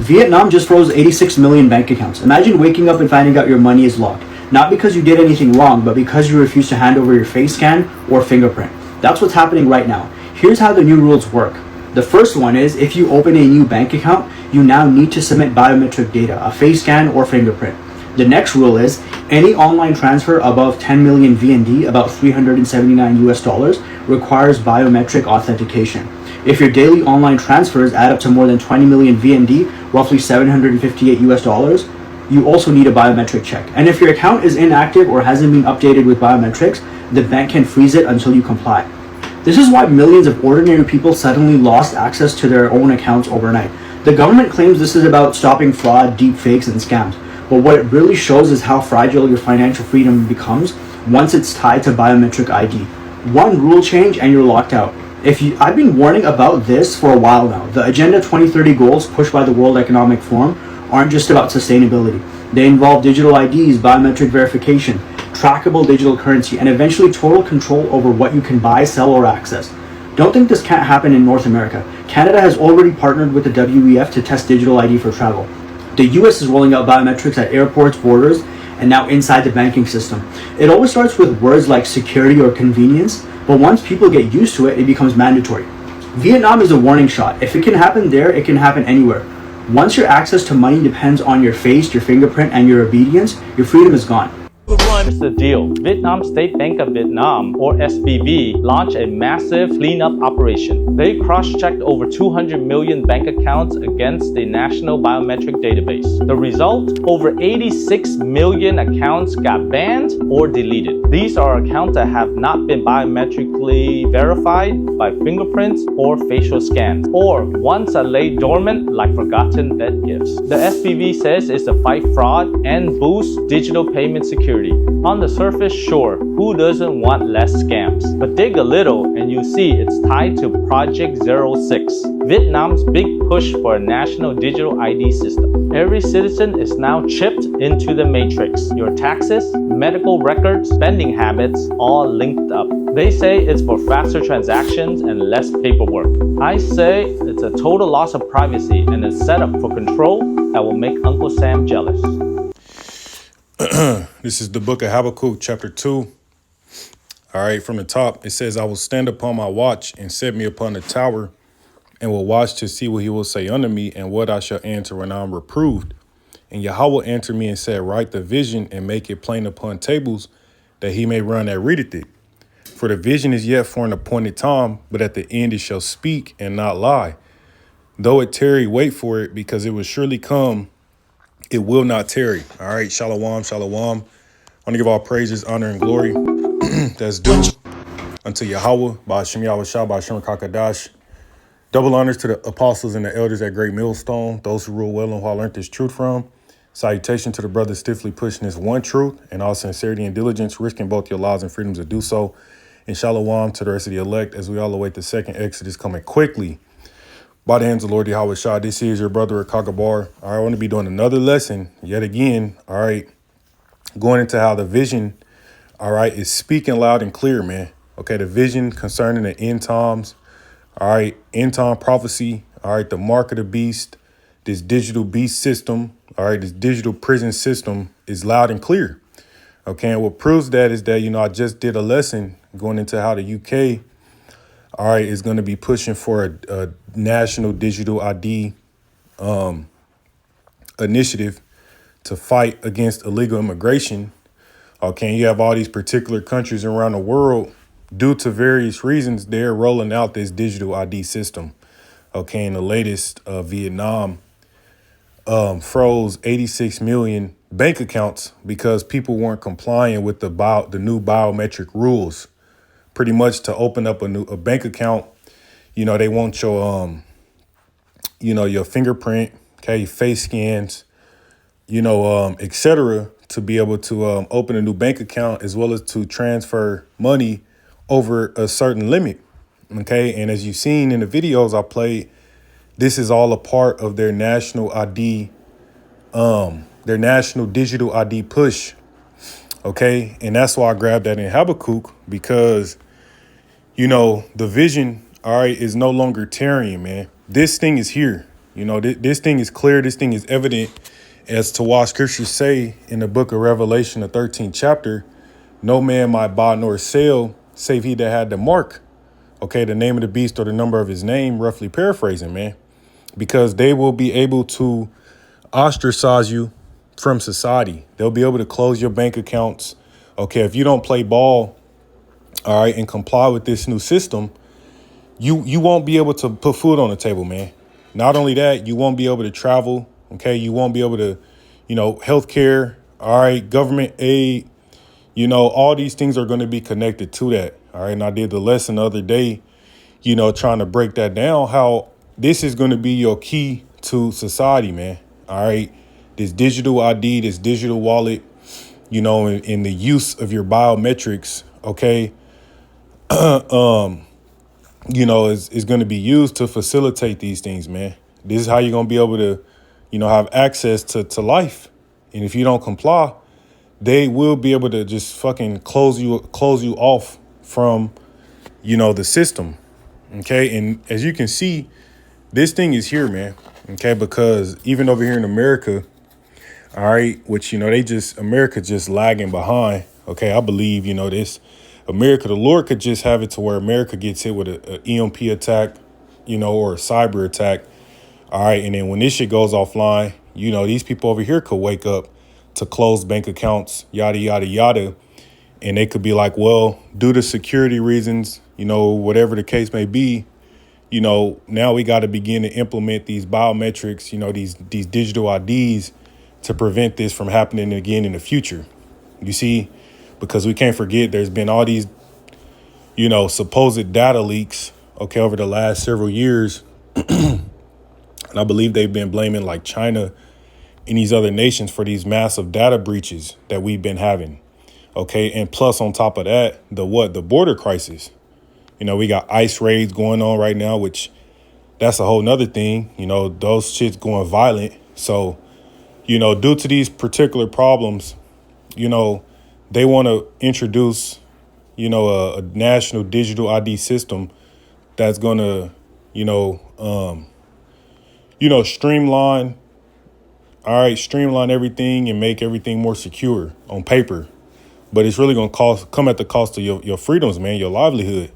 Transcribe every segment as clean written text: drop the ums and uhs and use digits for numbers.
Vietnam just froze 86 million bank accounts. Imagine waking up and finding out your money is locked. Not because you did anything wrong, but because you refused to hand over your face scan or fingerprint. That's what's happening right now. Here's how the new rules work. The first one is if you open a new bank account, you now need to submit biometric data, a face scan or fingerprint. The next rule is any online transfer above 10 million VND, about 379 US dollars, requires biometric authentication. If your daily online transfers add up to more than 20 million VND, roughly 758 US dollars, you also need a biometric check. And if your account is inactive or hasn't been updated with biometrics, the bank can freeze it until you comply. This is why millions of ordinary people suddenly lost access to their own accounts overnight. The government claims this is about stopping fraud, deep fakes, and scams. But what it really shows is how fragile your financial freedom becomes once it's tied to biometric ID. One rule change and you're locked out. I've been warning about this for a while now. The Agenda 2030 goals pushed by the World Economic Forum aren't just about sustainability. They involve digital IDs, biometric verification, trackable digital currency, and eventually total control over what you can buy, sell, or access. Don't think this can't happen in North America. Canada has already partnered with the WEF to test digital ID for travel. The US is rolling out biometrics at airports, borders, and now inside the banking system. It always starts with words like security or convenience, but once people get used to it, it becomes mandatory. Vietnam is a warning shot. If it can happen there, it can happen anywhere. Once your access to money depends on your face, your fingerprint, and your obedience, your freedom is gone. Here's the deal. Vietnam State Bank of Vietnam, or SVB, launched a massive cleanup operation. They cross-checked over 200 million bank accounts against the National Biometric Database. The result? Over 86 million accounts got banned or deleted. These are accounts that have not been biometrically verified by fingerprints or facial scans, or once lay dormant like forgotten dead gifts. The SVB says it's to fight fraud and boost digital payment security. On the surface, sure, who doesn't want less scams? But dig a little and you see it's tied to Project 06, Vietnam's big push for a national digital ID system. Every citizen is now chipped into the matrix. Your taxes, medical records, spending habits, all linked up. They say it's for faster transactions and less paperwork. I say it's a total loss of privacy and a setup for control that will make Uncle Sam jealous. This is the book of Habakkuk, chapter 2. All right, from the top, it says, I will stand upon my watch and set me upon the tower and will watch to see what he will say unto me and what I shall answer when I am reproved. And Yahweh answered me and said, write the vision and make it plain upon tables that he may run that readeth it. For the vision is yet for an appointed time, but at the end it shall speak and not lie. Though it tarry, wait for it, because it will surely come. It will not tarry. All right. Shalom. Shalom. I want to give all praises, honor, and glory that's due unto Yahweh, by Hashem Yahweh Shah, by Hashem Kakadash. Double honors to the apostles and the elders at Great Millstone, those who rule well and who I learned this truth from. Salutation to the brothers stiffly pushing this one truth and all sincerity and diligence, risking both your lives and freedoms to do so. And shalom to the rest of the elect as we all await the second Exodus coming quickly. By the hands of the Lord Yahweh Shah, this is your brother Kagabar. All right, I want to be doing another lesson yet again. All right, going into how the vision, all right, is speaking loud and clear, man. Okay, the vision concerning the end times. All right, end time prophecy. All right, the mark of the beast, this digital beast system. All right, this digital prison system is loud and clear. Okay, and what proves that is that, I just did a lesson going into how the UK, all right, is going to be pushing for a national digital ID initiative to fight against illegal immigration. Okay, and you have all these particular countries around the world, due to various reasons, they're rolling out this digital ID system. Okay, and the latest, Vietnam froze 86 million bank accounts because people weren't complying with the new biometric rules. Pretty much to open up a bank account, they want your your fingerprint, okay, face scans, etc., to be able to open a new bank account, as well as to transfer money over a certain limit. Okay, and as you've seen in the videos I played, this is all a part of their national ID, their national digital ID push. Okay, and that's why I grabbed that in Habakkuk, because the vision, all right, is no longer tarrying, man. This thing is here. You know, this thing is clear. This thing is evident as to why scriptures say in the book of Revelation, the 13th chapter, no man might buy nor sell save he that had the mark. Okay, the name of the beast or the number of his name, roughly paraphrasing, man, because they will be able to ostracize you from society. They'll be able to close your bank accounts. Okay, if you don't play ball, all right, and comply with this new system, you won't be able to put food on the table, man. Not only that, you won't be able to travel. Okay, you won't be able to, healthcare, all right, government aid, all these things are going to be connected to that. All right. And I did the lesson the other day, trying to break that down, how this is going to be your key to society, man. All right. This digital ID, this digital wallet, in the use of your biometrics. OK. Is going to be used to facilitate these things, man. This is how you're going to be able to, have access to life. And if you don't comply, they will be able to just fucking close you off from, the system. OK. And as you can see, this thing is here, man. OK, because even over here in America, all right, which, America just lagging behind. OK, I believe, this America, the Lord could just have it to where America gets hit with a EMP attack, or a cyber attack. All right. And then when this shit goes offline, these people over here could wake up to closed bank accounts, yada, yada, yada. And they could be like, well, due to security reasons, whatever the case may be, now we got to begin to implement these biometrics, these digital IDs to prevent this from happening again in the future. You see, because we can't forget there's been all these, supposed data leaks, okay, over the last several years. And I believe they've been blaming like China and these other nations for these massive data breaches that we've been having. OK, and plus on top of that, the border crisis. We got ICE raids going on right now, which that's a whole nother thing. Those shits going violent. So, due to these particular problems, they want to introduce, a national digital ID system that's going to, streamline everything and make everything more secure on paper. But it's really going to come at the cost of your freedoms, man, your livelihood.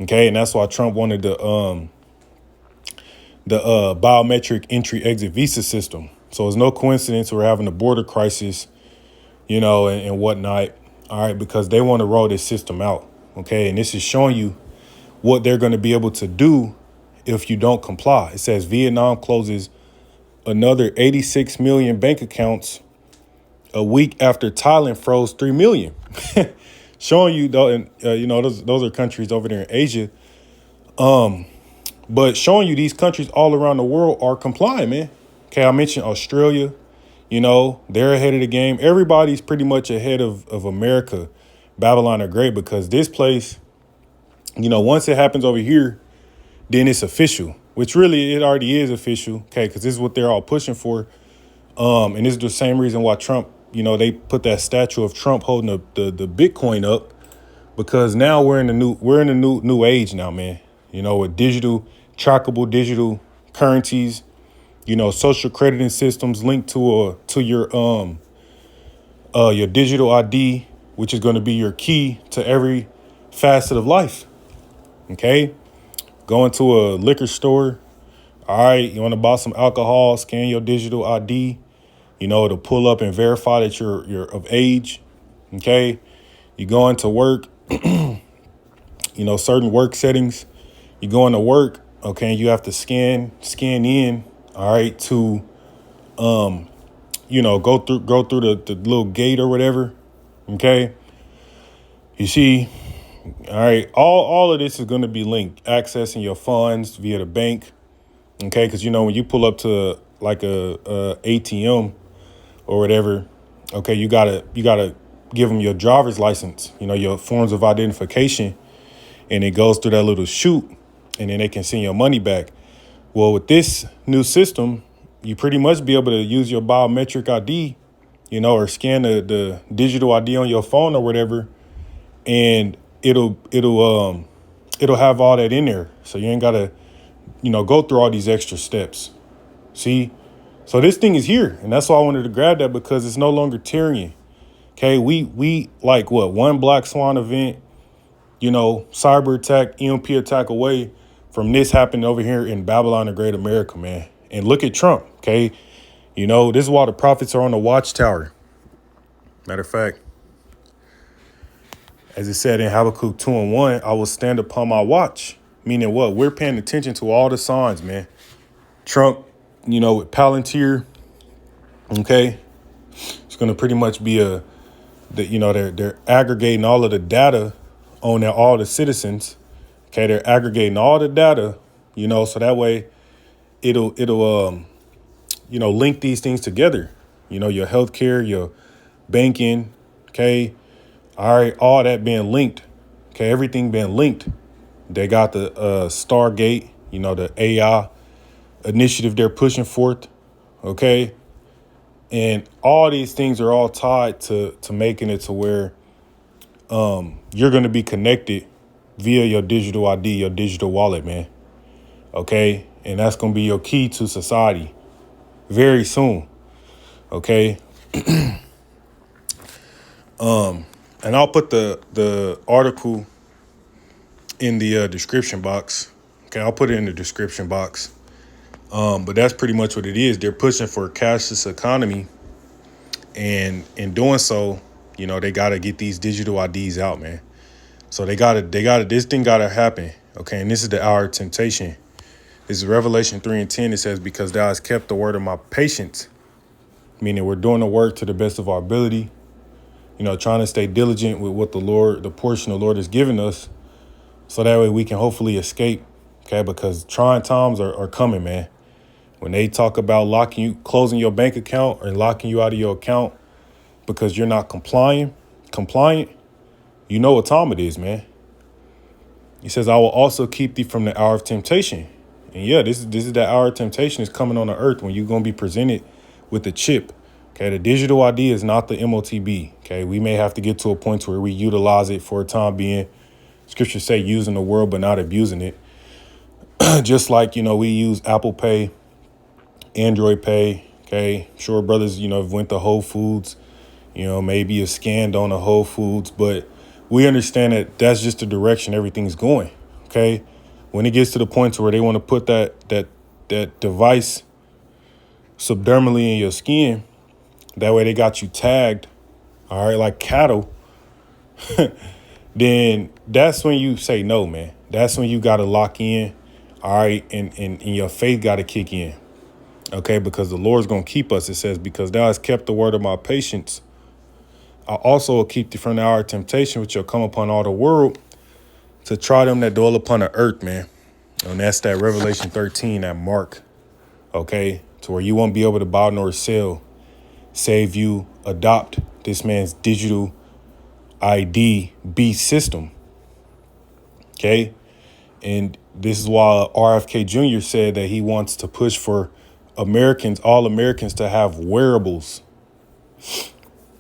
OK, and that's why Trump wanted the biometric entry exit visa system. So it's no coincidence we're having a border crisis, and whatnot. All right, because they want to roll this system out. OK, and this is showing you what they're going to be able to do if you don't comply. It says Vietnam closes another 86 million bank accounts a week after Thailand froze 3 million. Showing you, though, and those are countries over there in Asia. But showing you these countries all around the world are complying, man. Okay, I mentioned Australia. They're ahead of the game. Everybody's pretty much ahead of America. Babylon are great because this place, once it happens over here, then it's official, which really it already is official. Okay, because this is what they're all pushing for. And this is the same reason why Trump, they put that statue of Trump holding the Bitcoin up, because now we're in a new age now, man. With trackable digital currencies, social crediting systems linked to your digital ID, which is going to be your key to every facet of life. Okay, going to a liquor store. All right, you want to buy some alcohol, scan your digital ID, to pull up and verify that you're of age. Okay, you go into work, certain work settings, you go into work, okay, you have to scan in, all right, to go through the little gate or whatever. Okay, you see, all right, all of this is going to be linked, accessing your funds via the bank. Okay, because when you pull up to like a ATM or whatever, okay, you gotta give them your driver's license, your forms of identification, and it goes through that little chute, and then they can send your money back. Well, with this new system, you pretty much be able to use your biometric ID, or scan the digital ID on your phone or whatever, and it'll have all that in there, so you ain't gotta go through all these extra steps. See? So this thing is here. And that's why I wanted to grab that, because it's no longer tyranny. Okay, we like what, one Black Swan event, cyber attack, EMP attack away from this happening over here in Babylon the Great America, man. And look at Trump, okay? This is why the prophets are on the watchtower. Matter of fact, as it said in Habakkuk 2:1, I will stand upon my watch. Meaning what? We're paying attention to all the signs, man. Trump, with Palantir, okay? It's going to pretty much be they're aggregating all of the data on all the citizens. Okay, they're aggregating all the data, so that way it'll link these things together. Your healthcare, your banking, okay, all right, all that being linked. Okay, everything being linked. They got the Stargate, the AI initiative they're pushing forth. Okay. And all these things are all tied to making it to where you're going to be connected via your digital ID, your digital wallet, man. Okay. And that's going to be your key to society very soon. Okay. And I'll put the article in the description box. Okay. I'll put it in the description box. But that's pretty much what it is. They're pushing for a cashless economy. And in doing so, they got to get these digital IDs out, man. So this thing got to happen. Okay. And this is the hour of temptation. This is Revelation 3:10. It says, because thou hast kept the word of my patience, meaning we're doing the work to the best of our ability, trying to stay diligent with what the portion the Lord has given us. So that way we can hopefully escape. Okay. Because trying times are coming, man. When they talk about closing your bank account or locking you out of your account because you're not compliant, you know what time it is, man. He says, I will also keep thee from the hour of temptation. And yeah, this is that hour of temptation is coming on the earth when you're going to be presented with a chip. Okay, the digital ID is not the MOTB. Okay, we may have to get to a point where we utilize it for a time being. Scriptures say using the world but not abusing it. Just like, we use Apple Pay, Android Pay. Okay, sure, brothers, went to Whole Foods, maybe you scanned on a Whole Foods, but we understand that that's just the direction everything's going. Okay, when it gets to the point where they want to put that device subdermally in your skin, that way they got you tagged, all right, like cattle, then that's when you say no, man. That's when you got to lock in, all right, and your faith got to kick in. Okay, because the Lord's going to keep us. It says, because thou hast kept the word of my patience, I also will keep thee from the hour of temptation, which shall come upon all the world to try them that dwell upon the earth, man. And that's that Revelation 13, that mark. Okay, to where you won't be able to buy nor sell, save you adopt this man's digital ID beast system. Okay, and this is why RFK Jr. said that he wants to push for all Americans to have wearables.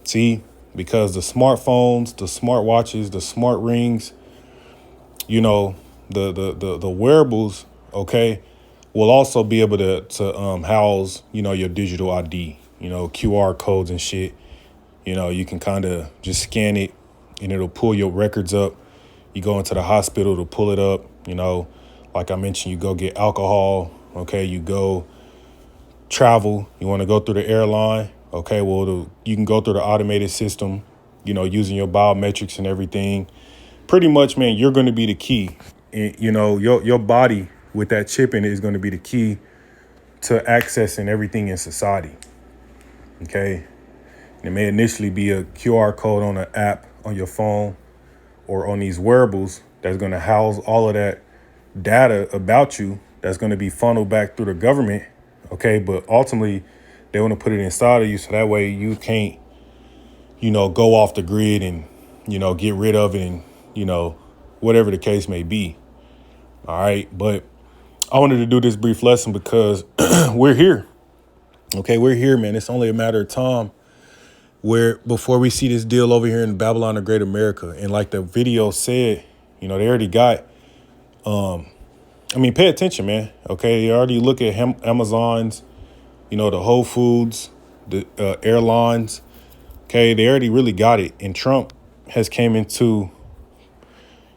See, because the smartphones, the smartwatches, the smart rings, the wearables, okay, will also be able to house, your digital ID, QR codes and shit. You can kind of just scan it and it'll pull your records up. You go into the hospital to pull it up, like I mentioned, you go get alcohol. Okay, you go travel, you want to go through the airline. Okay, well, you can go through the automated system, using your biometrics and everything. Pretty much, man, you're going to be the key. And, your body with that chip in it is going to be the key to accessing everything in society. Okay, and it may initially be a QR code on an app on your phone or on these wearables that's going to house all of that data about you that's going to be funneled back through the government. Okay, but ultimately they want to put it inside of you so that way you can't, go off the grid and, get rid of it and, whatever the case may be. All right. But I wanted to do this brief lesson because we're here. Okay, we're here, man. It's only a matter of time before we see this deal over here in Babylon the Great America. And like the video said, they already got pay attention, man. Okay, you already look at Amazon's the Whole Foods, the airlines. Okay, they already really got it. And Trump has came into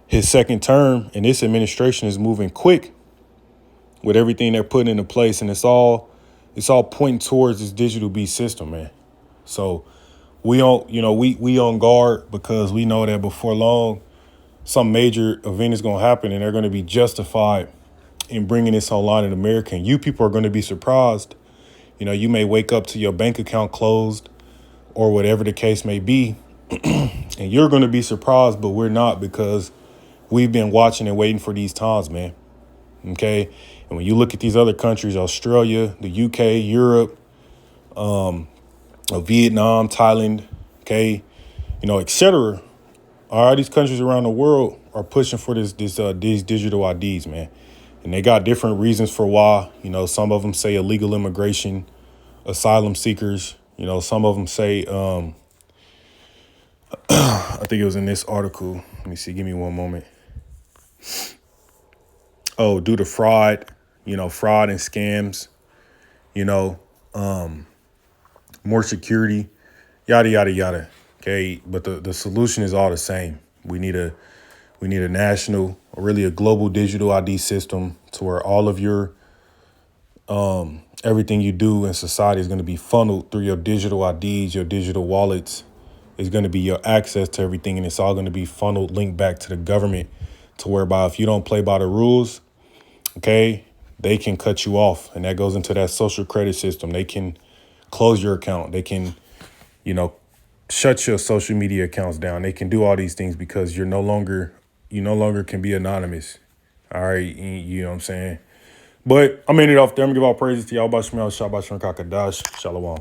his second term, and this administration is moving quick with everything they're putting into place, and it's all pointing towards this digital beast system, man. So we on guard because we know that before long, some major event is going to happen, and they're going to be justified in bringing this online in America. And you people are going to be surprised. You may wake up to your bank account closed or whatever the case may be, and you're going to be surprised, but we're not, because we've been watching and waiting for these times, man. Okay. And when you look at these other countries, Australia, the UK, Europe, Vietnam, Thailand, okay, etc. All right, these countries around the world are pushing for these digital IDs, man. And they got different reasons for why. Some of them say illegal immigration, asylum seekers. Some of them say, I think it was in this article. Let me see. Give me one moment. Oh, due to fraud, fraud and scams, more security, yada, yada, yada. Okay. But the solution is all the same. We need a national, or really a global digital ID system to where all of your everything you do in society is going to be funneled through your digital IDs, your digital wallets. Is going to be your access to everything, and it's all going to be funneled, linked back to the government, to whereby if you don't play by the rules, okay, they can cut you off, and that goes into that social credit system. They can close your account. They can, shut your social media accounts down. They can do all these things because you no longer can be anonymous. All right, you know what I'm saying? But I'm ending it off there. I'm gonna give all praises to y'all. Shalom.